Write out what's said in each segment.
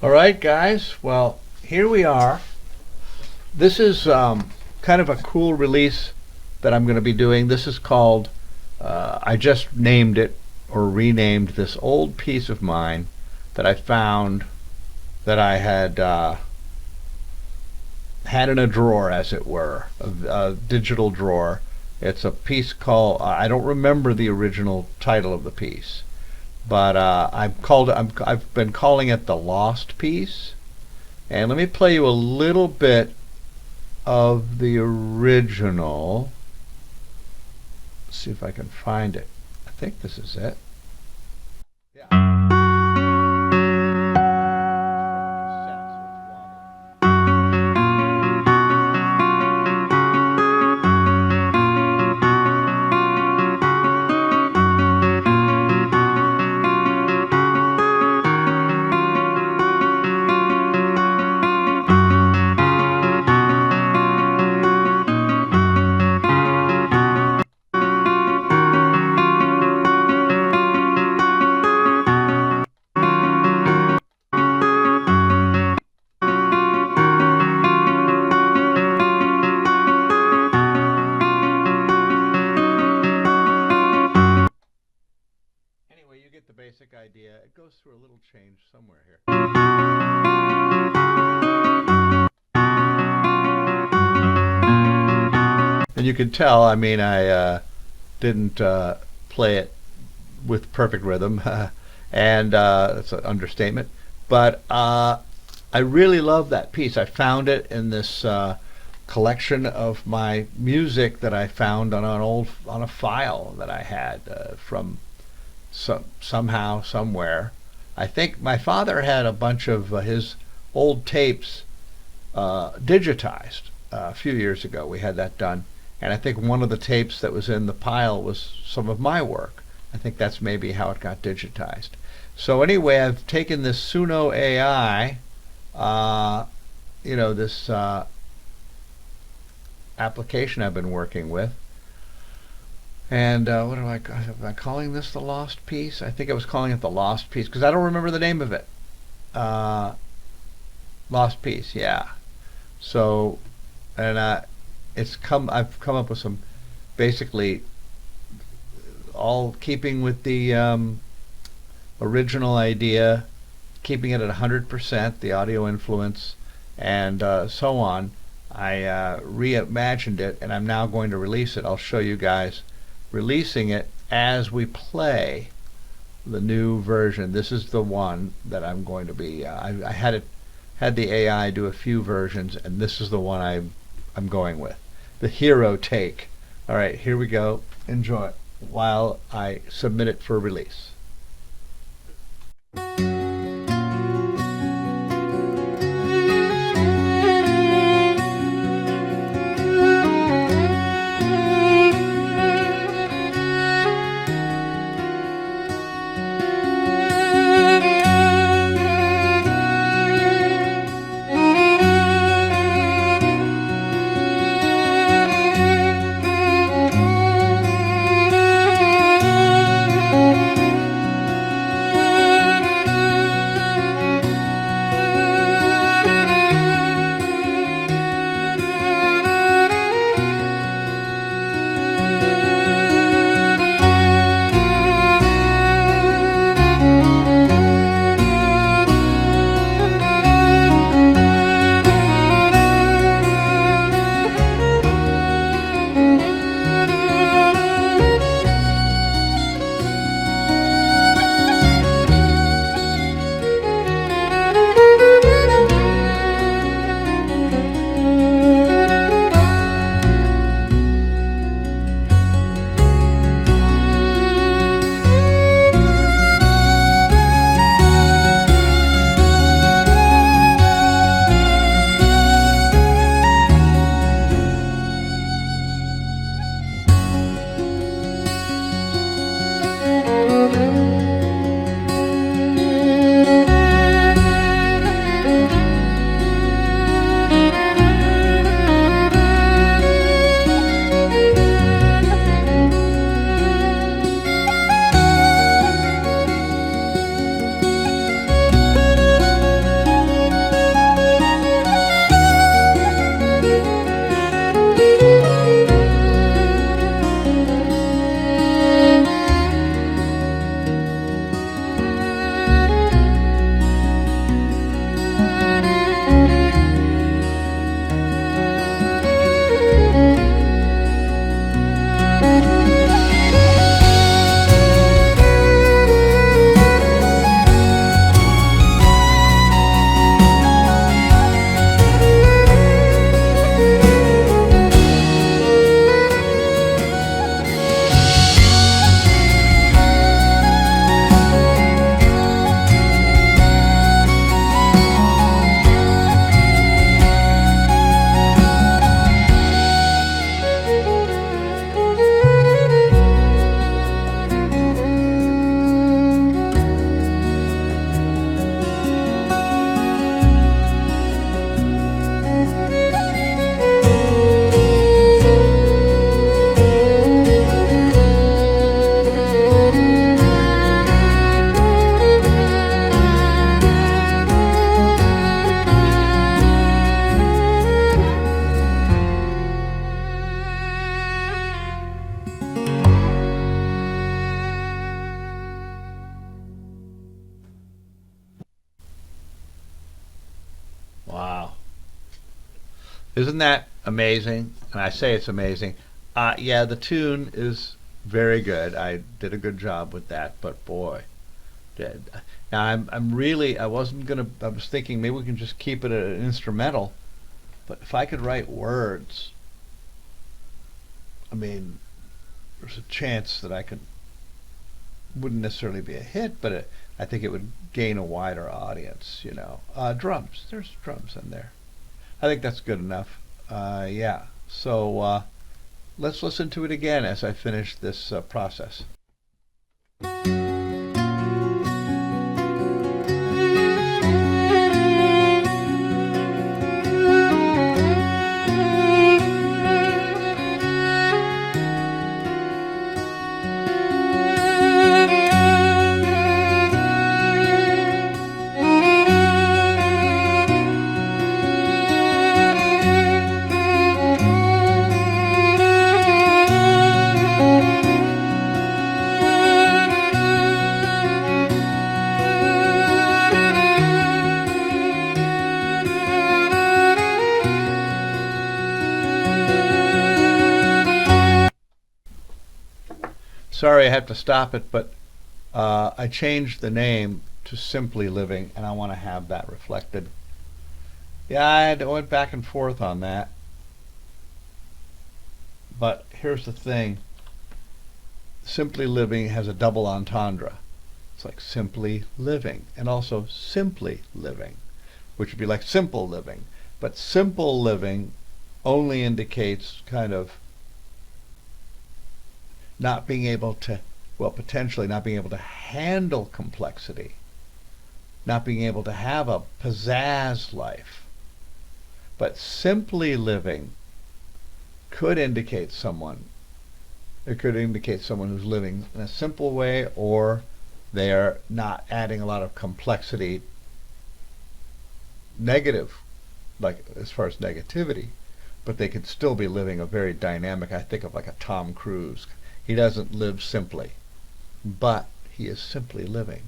All right, guys. Well, here we are. This is kind of a cool release that I'm going to be doing. This is called, I just named it or renamed this old piece of mine that I found that I had in a drawer, as it were, a digital drawer. It's a piece called, I don't remember the original title of the piece, but I've been calling it the Lost Piece. And let me play you a little bit of the original. Let's see if I can find it. I think this is it. Yeah. Anyway, you get the basic idea. It goes through a little change somewhere here. And you can tell, I mean, I didn't play it with perfect rhythm, and it's an understatement. But I really love that piece. I found it in this collection of my music that I found on a file that I had from somehow, somewhere. I think my father had a bunch of his old tapes digitized a few years ago. We had that done, and I think one of the tapes that was in the pile was some of my work. I think that's maybe how it got digitized. So anyway, I've taken this Suno AI, this application I've been working with. And am I calling this the Lost Piece? I think I was calling it the Lost Piece because I don't remember the name of it. Lost Piece, yeah. So, and I've come up with some, basically, all keeping with the original idea, keeping it at 100%, the audio influence, and so on. I reimagined it, and I'm now going to release it. I'll show you guys releasing it as we play the new version. This is the one that I'm going to be. I had the AI do a few versions, and this is the one I'm going with, the hero take. All right, here we go. Enjoy it while I submit it for release. Isn't that amazing? And I say it's amazing. Yeah, the tune is very good. I did a good job with that, but boy, did. Now I'm really I wasn't gonna I was thinking maybe we can just keep it an instrumental, but if I could write words, I mean, there's a chance that I could wouldn't necessarily be a hit, but I think it would gain a wider audience. Drums. There's drums in there. I think that's good enough. Yeah. So let's listen to it again as I finish this process. Sorry, I have to stop it, but I changed the name to Simply Living, and I want to have that reflected. Yeah, I went back and forth on that, but here's the thing: Simply Living has a double entendre. It's like simply living, and also simply living, which would be like simple living. But simple living only indicates kind of not being able to, well, potentially not being able to handle complexity, not being able to have a pizzazz life. But simply living could indicate someone, it could indicate someone who's living in a simple way, or they are not adding a lot of complexity, negative, like as far as negativity, but they could still be living a very dynamic, I think of like a Tom Cruise. He doesn't live simply, but he is simply living.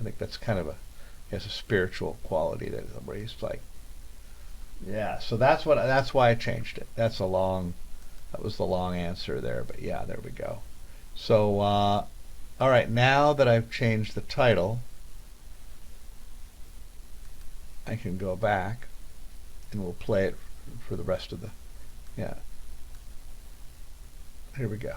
I think that's kind of he has a spiritual quality that where he's like, yeah. So that's why I changed it. That was the long answer there, but yeah, there we go. So, all right, now that I've changed the title, I can go back and we'll play it for the rest of the, yeah. Here we go.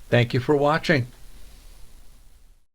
Thank you for watching.